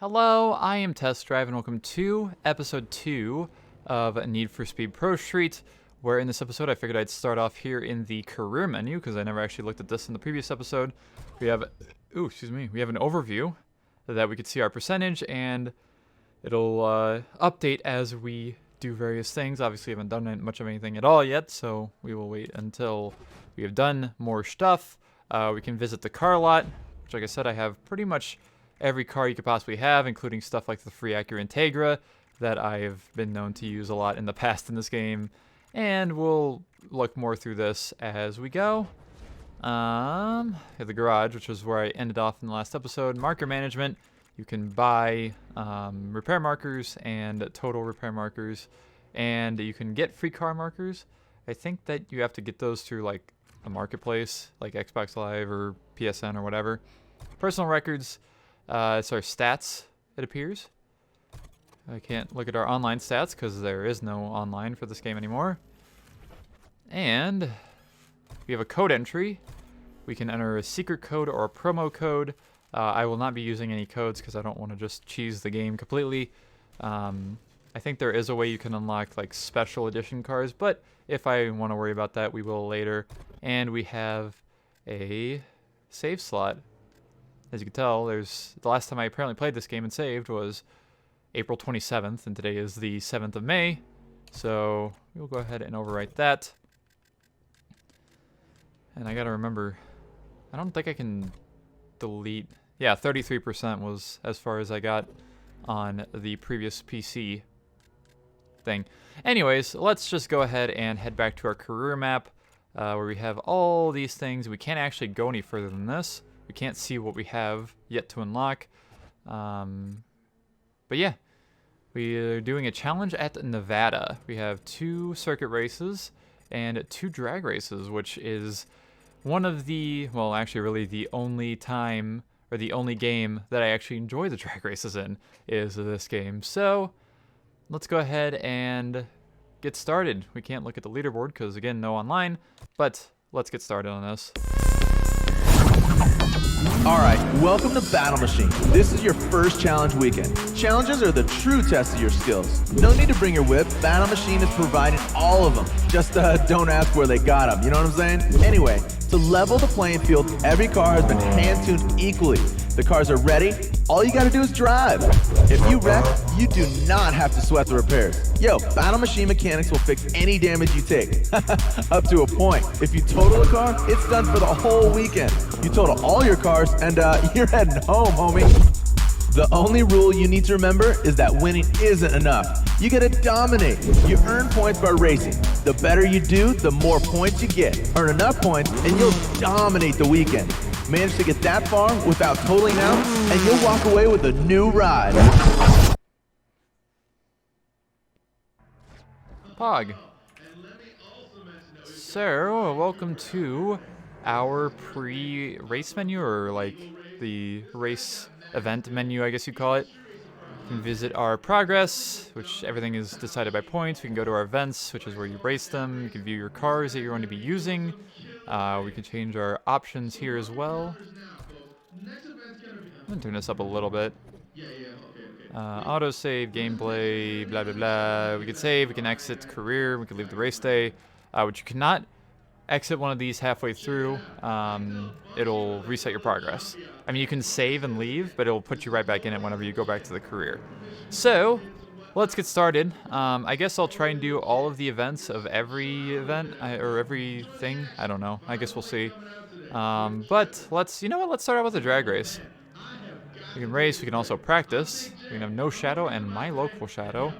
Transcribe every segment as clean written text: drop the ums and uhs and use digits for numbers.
Hello, I am Test Drive, and welcome to episode 2 of Need for Speed ProStreet, where in this episode I figured I'd start off here in the career menu, because I never actually looked at this in the previous episode. We have, we have an overview that we could see our percentage, and it'll update as we do various things. Obviously, I haven't done much of anything at all yet, so we will wait until we have done more stuff. We can visit the car lot, which, like I said, I have pretty much every car you could possibly have, including stuff like the free Acura Integra that I've been known to use a lot in the past in this game. And we'll look more through this as we go. The garage, which is where I ended off in the last episode. Marker management. You can buy repair markers and total repair markers. And you can get free car markers. I think that you have to get those through like a marketplace, like Xbox Live or PSN or whatever. Personal records. It's our stats, it appears. I can't look at our online stats because there is no online for this game anymore. And we have a code entry. We can enter a secret code or a promo code. I will not be using any codes because I don't want to just cheese the game completely. I think there is a way you can unlock like special edition cars, but if I want to worry about that, we will later. And we have a save slot. As you can tell, the last time I apparently played this game and saved was April 27th, and today is the 7th of May. So we'll go ahead and overwrite that. And I gotta remember, I don't think I can delete. Yeah, 33% was as far as I got on the previous PC thing. Anyways, let's just go ahead and head back to our career map, where we have all these things. We can't actually go any further than this. We can't see what we have yet to unlock. But yeah, we are doing a challenge at Nevada. We have 2 circuit races and 2 drag races, which is one of the, well, actually really the only time or the only game that I actually enjoy the drag races in is this game. So let's go ahead and get started. We can't look at the leaderboard because, again, no online, but let's get started on this. Alright, welcome to Battle Machine. This is your first challenge weekend. Challenges are the true test of your skills. No need to bring your whip, Battle Machine is providing all of them. Just don't ask where they got them, you know what I'm saying? Anyway, to level the playing field, every car has been hand-tuned equally. The cars are ready, all you gotta do is drive. If you wreck, you do not have to sweat the repairs. Yo, Battle Machine mechanics will fix any damage you take. Up to a point. If you total a car, it's done for the whole weekend. You total all your cars, and you're heading home, homie. The only rule you need to remember is that winning isn't enough. You gotta dominate. You earn points by racing. The better you do, the more points you get. Earn enough points, and you'll dominate the weekend. Manage to get that far without totaling out, and you'll walk away with a new ride. Pog. So, welcome to our pre-race menu, or like the race event menu, I guess you'd call it. We can visit our progress, which everything is decided by points. We can go to our events, which is where you race them. You can view your cars that you're going to be using. We can change our options here as well. I'm going to turn this up a little bit. Autosave, gameplay, blah, blah, blah. We can save, we can exit career, we can leave the race day, which you cannot exit one of these halfway through. It'll reset your progress. I mean, you can save and leave, but it'll put you right back in it whenever you go back to the career. So, let's get started. I guess I'll try and do all of the events of every event, or everything. I don't know. I guess we'll see. But let's start out with the drag race. We can race, we can also practice. We can have no shadow and my local shadow.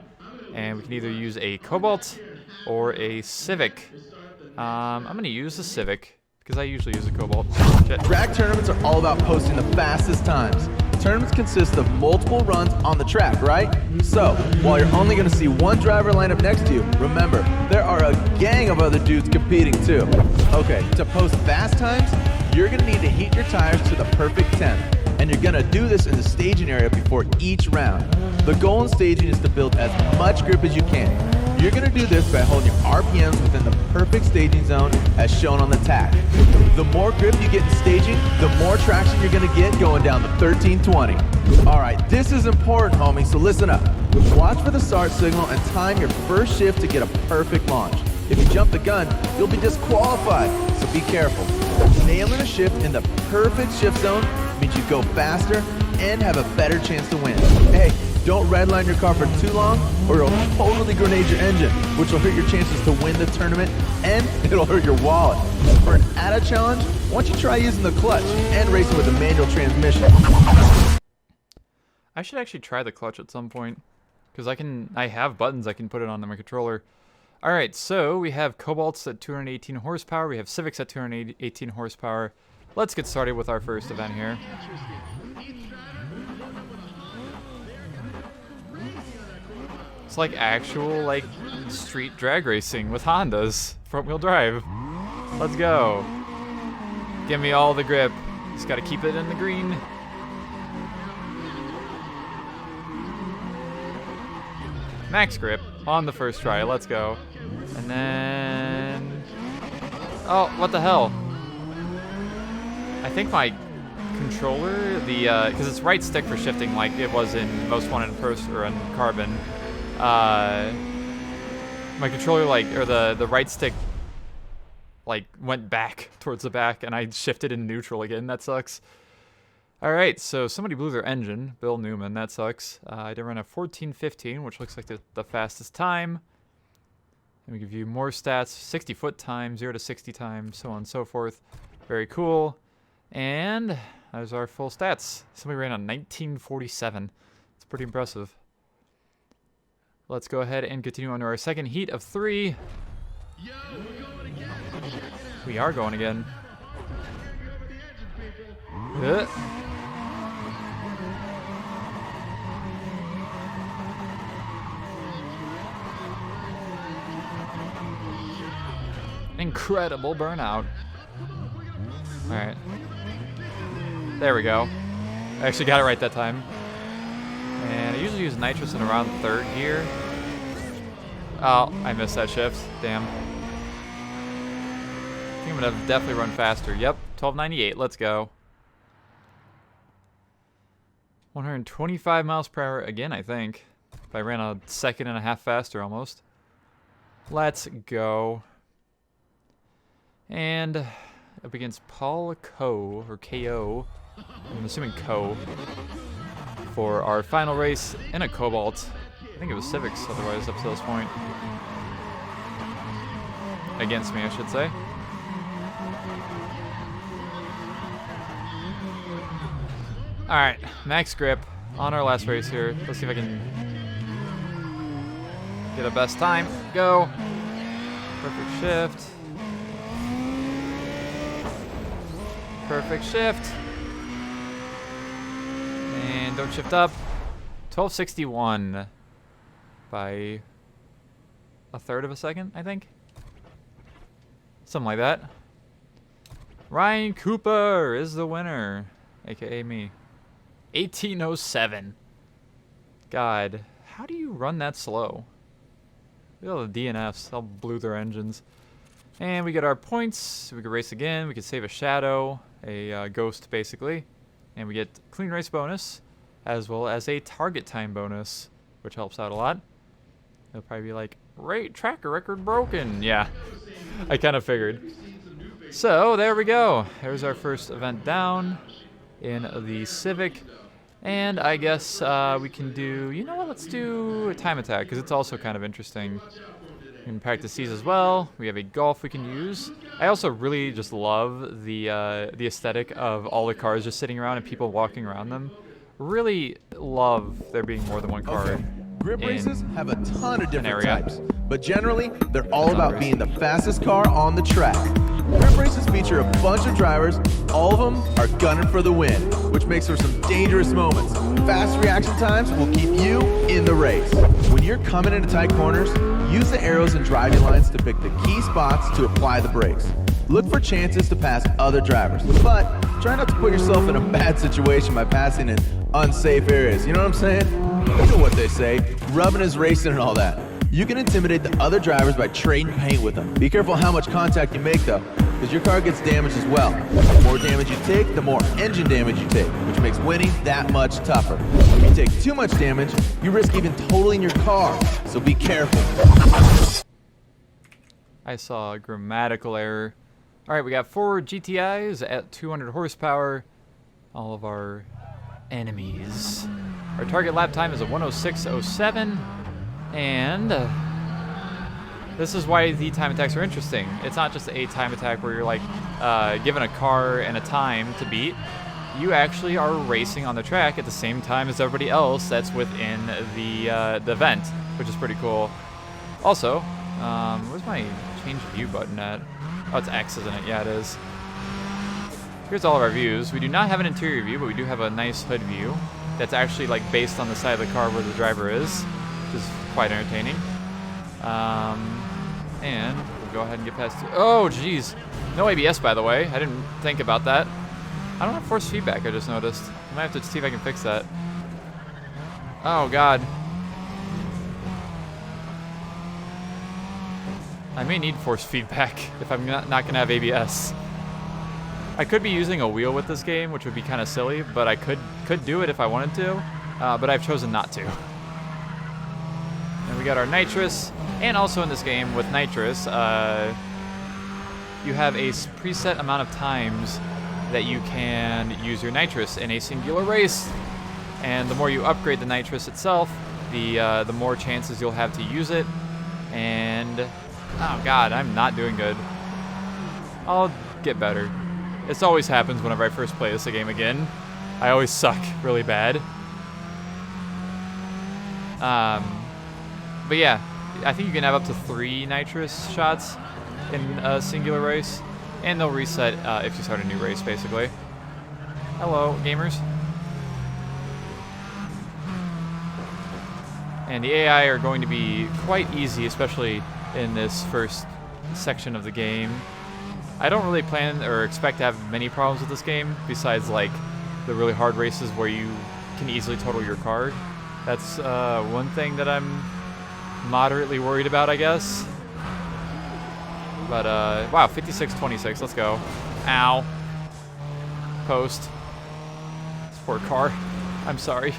And we can either use a Cobalt or a Civic. I'm going to use the Civic because I usually use a Cobalt. Shit. Drag tournaments are all about posting the fastest times. Tournaments consist of multiple runs on the track, right? So, while you're only going to see one driver line up next to you, remember, there are a gang of other dudes competing too. Okay, to post fast times, you're going to need to heat your tires to the perfect temp. And you're going to do this in the staging area before each round. The goal in staging is to build as much grip as you can. You're going to do this by holding your RPMs within the perfect staging zone as shown on the tach. The more grip you get in staging, the more traction you're going to get going down the 1320. All right, this is important, homie, so listen up. Watch for the start signal and time your first shift to get a perfect launch. If you jump the gun, you'll be disqualified, so be careful. Nailing a shift in the perfect shift zone means you go faster and have a better chance to win. Hey, don't redline your car for too long or it'll totally grenade your engine, which will hurt your chances to win the tournament and it'll hurt your wallet. For an added challenge, why don't you try using the clutch and racing with a manual transmission? I should actually try the clutch at some point, because I have buttons I can put it on my controller. Alright, so we have Cobalts at 218 horsepower, we have Civics at 218 horsepower. Let's get started with our first event here. It's like actual, like, street drag racing with Hondas, front-wheel drive. Let's go. Give me all the grip. Just gotta keep it in the green. Max grip on the first try. Let's go. And then... oh, what the hell? I think my controller, because it's right stick for shifting like it was in Most Wanted or in Carbon. My controller, the right stick, went back towards the back, and I shifted in neutral again. That sucks. Alright, so somebody blew their engine. Bill Newman, that sucks. I did run a 14:15, which looks like the fastest time. And we give you more stats, 60-foot time, 0 to 60 time, so on and so forth. Very cool. And there's our full stats. Somebody ran a 1947. It's pretty impressive. Let's go ahead and continue on to our second heat of 3. We are going again. Incredible burnout. Alright. There we go. I actually got it right that time. And I usually use nitrous in around 3rd gear. Oh, I missed that shift. Damn. I think I'm gonna definitely run faster. Yep, 1298. Let's go. 125 miles per hour again, I think. If I ran a second and a half faster almost. Let's go. And up against Paul Ko, or KO. I'm assuming Ko. For our final race in a Cobalt. I think it was Civics otherwise up to this point. Against me, I should say. Alright, max grip on our last race here. Let's see if I can get a best time. Go. Perfect shift. Perfect shift. And don't shift up. 1261 by a third of a second, I think. Something like that. Ryan Cooper is the winner, aka me. 1807. God, how do you run that slow? Look at all the DNFs. They'll blew their engines. And we get our points. We can race again. We can save a shadow, a ghost basically. And we get clean race bonus, as well as a target time bonus, which helps out a lot. They'll probably be like, tracker record broken. Yeah, I kind of figured. So there we go. There's our first event down in the Civic. And I guess we can do, you know what, let's do a time attack, because it's also kind of interesting. We can practice these as well. We have a golf we can use. I also really just love the aesthetic of all the cars just sitting around and people walking around them. Really love there being more than one car. Okay. Grip races have a ton of different types, but generally they're all about being the fastest car on the track. Grip races feature a bunch of drivers. All of them are gunning for the win, which makes for some dangerous moments. Fast reaction times will keep you in the race. When you're coming into tight corners, use the arrows and driving lines to pick the key spots to apply the brakes. Look for chances to pass other drivers, but try not to put yourself in a bad situation by passing in unsafe areas. You know what I'm saying? You know what they say, rubbing is racing and all that. You can intimidate the other drivers by trading paint with them. Be careful how much contact you make though. because your car gets damaged as well. The more damage you take, the more engine damage you take, which makes winning that much tougher. If you take too much damage, you risk even totaling your car, so be careful. I saw a grammatical error. All right, we got 4 GTIs at 200 horsepower. All of our enemies. Our target lap time is a 106.07, and this is why the time attacks are interesting. It's not just a time attack where you're like given a car and a time to beat. You actually are racing on the track at the same time as everybody else that's within the event, which is pretty cool. Also, where's my change view button at? Oh, it's X, isn't it? Yeah, it is. Here's all of our views. We do not have an interior view, but we do have a nice hood view that's actually like based on the side of the car where the driver is, which is quite entertaining. And we'll go ahead and get past. Oh, geez. No ABS, by the way. I didn't think about that. I don't have force feedback, I just noticed. I might have to see if I can fix that. Oh, God. I may need force feedback if I'm not going to have ABS. I could be using a wheel with this game, which would be kind of silly, but I could do it if I wanted to, but I've chosen not to. And we got our nitrous, and also in this game with nitrous, you have a preset amount of times that you can use your nitrous in a singular race, and the more you upgrade the nitrous itself, the more chances you'll have to use it. And oh God, I'm not doing good. I'll get better. This always happens whenever I first play this game again. I always suck really bad. But yeah, I think you can have up to 3 nitrous shots in a singular race, and they'll reset if you start a new race, basically. Hello, gamers. And the AI are going to be quite easy, especially in this first section of the game. I don't really plan or expect to have many problems with this game, besides like the really hard races where you can easily total your car. That's one thing that I'm moderately worried about, I guess. But wow, 56-26, let's go. Ow. Post. Sport car. I'm sorry.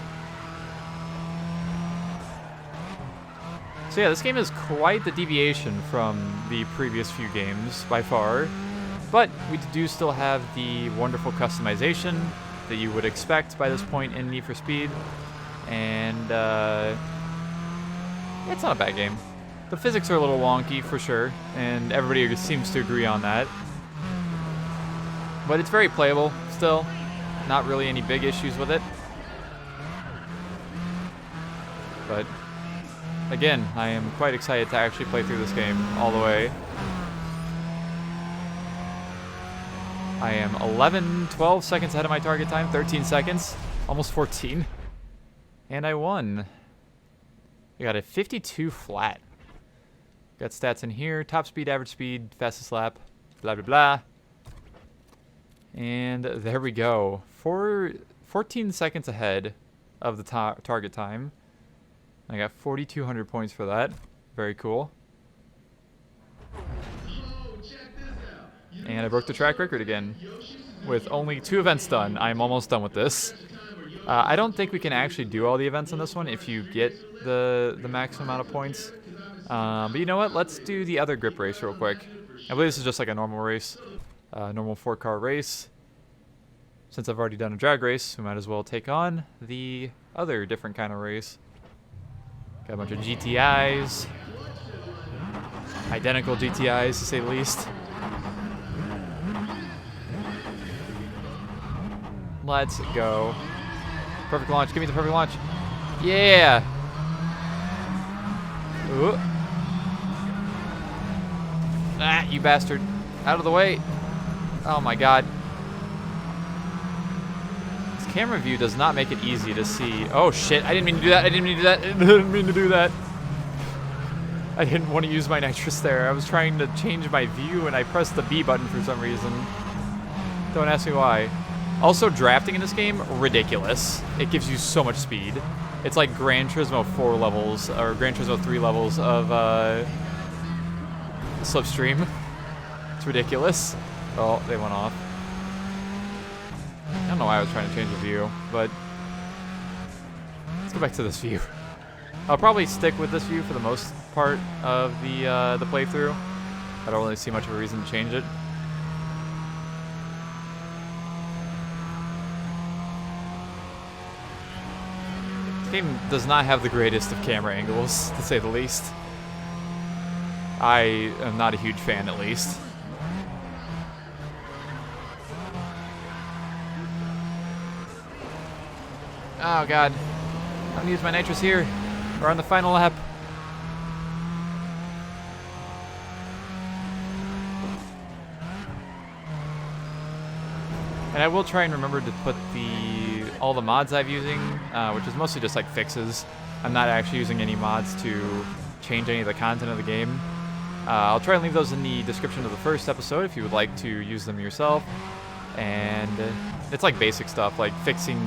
So yeah, this game is quite the deviation from the previous few games, by far. But we do still have the wonderful customization that you would expect by this point in Need for Speed. And it's not a bad game. The physics are a little wonky for sure, and everybody seems to agree on that. But it's very playable still. Not really any big issues with it. But again, I am quite excited to actually play through this game all the way. I am 12 seconds ahead of my target time, 13 seconds, almost 14. And I won. I got a 52 flat. Got stats in here, top speed, average speed, fastest lap, blah, blah, blah. And there we go. 14 seconds ahead of the target time. I got 4,200 points for that. Very cool. And I broke the track record again. With only 2 events done, I'm almost done with this. I don't think we can actually do all the events on this one if you get the maximum amount of points. But you know what? Let's do the other grip race real quick. I believe this is just like a normal race. Normal 4-car race. Since I've already done a drag race, we might as well take on the other different kind of race. Got a bunch of GTIs. Identical GTIs, to say the least. Let's go. Perfect launch. Give me the perfect launch. Yeah. Ooh. Ah, you bastard. Out of the way. Oh my God. This camera view does not make it easy to see. Oh shit. I didn't mean to do that. I didn't mean to do that. I didn't mean to do that. I didn't want to use my nitrous there. I was trying to change my view and I pressed the B button for some reason. Don't ask me why. Also, drafting in this game, ridiculous. It gives you so much speed. It's like Gran Turismo 4 levels, or Gran Turismo 3 levels of Slipstream. It's ridiculous. Oh, they went off. I don't know why I was trying to change the view, but let's go back to this view. I'll probably stick with this view for the most part of the playthrough. I don't really see much of a reason to change it. This game does not have the greatest of camera angles, to say the least. I am not a huge fan, at least. Oh god. I'm gonna use my nitrous here. We're on the final lap. And I will try and remember to put all the mods I'm using, which is mostly just like fixes. I'm not actually using any mods to change any of the content of the game. I'll try and leave those in the description of the first episode if you would like to use them yourself. And it's like basic stuff, like fixing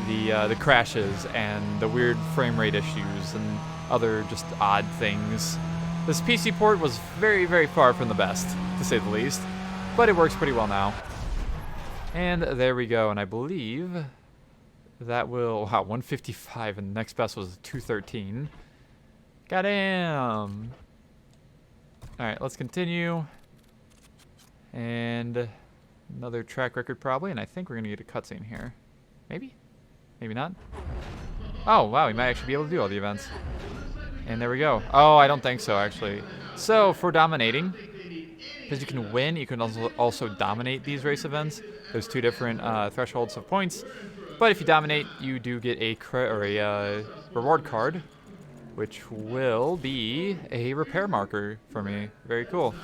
the crashes and the weird frame rate issues and other just odd things. This PC port was very, very far from the best, to say the least, but it works pretty well now. And there we go, and I believe that will, wow, 155, and the next best was 213. Goddamn! Alright, let's continue. And another track record probably, and I think we're gonna get a cutscene here. Maybe? Maybe not? Oh, wow, we might actually be able to do all the events. And there we go. Oh, I don't think so, actually. So, for dominating, because you can win, you can also dominate these race events. There's two different thresholds of points. But if you dominate, you do get a reward card, which will be a repair marker for me. Very cool.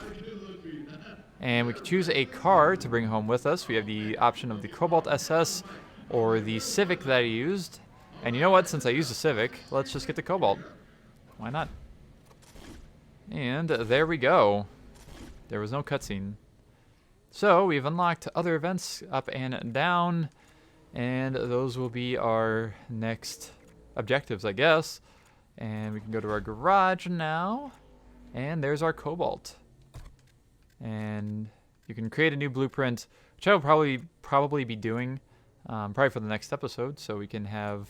And we can choose a car to bring home with us. We have the option of the Cobalt SS or the Civic that I used. And you know what? Since I used the Civic, let's just get the Cobalt. Why not? And there we go. There was no cutscene. So we've unlocked other events up and down, and those will be our next objectives, I guess. And we can go to our garage now, and there's our Cobalt. And you can create a new blueprint, which I will probably be doing, probably for the next episode, so we can have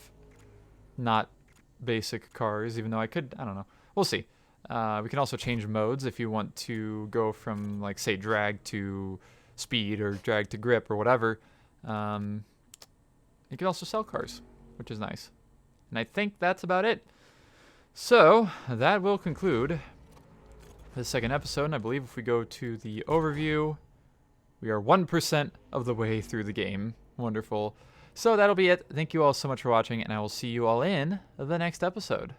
not basic cars, even though I could, I don't know. We'll see. We can also change modes if you want to go from, like, say, drag to speed or drag to grip or whatever. You can also sell cars, which is nice. And I think that's about it. So that will conclude the second episode. And I believe if we go to the overview, we are 1% of the way through the game. Wonderful. So that'll be it. Thank you all so much for watching, and I will see you all in the next episode.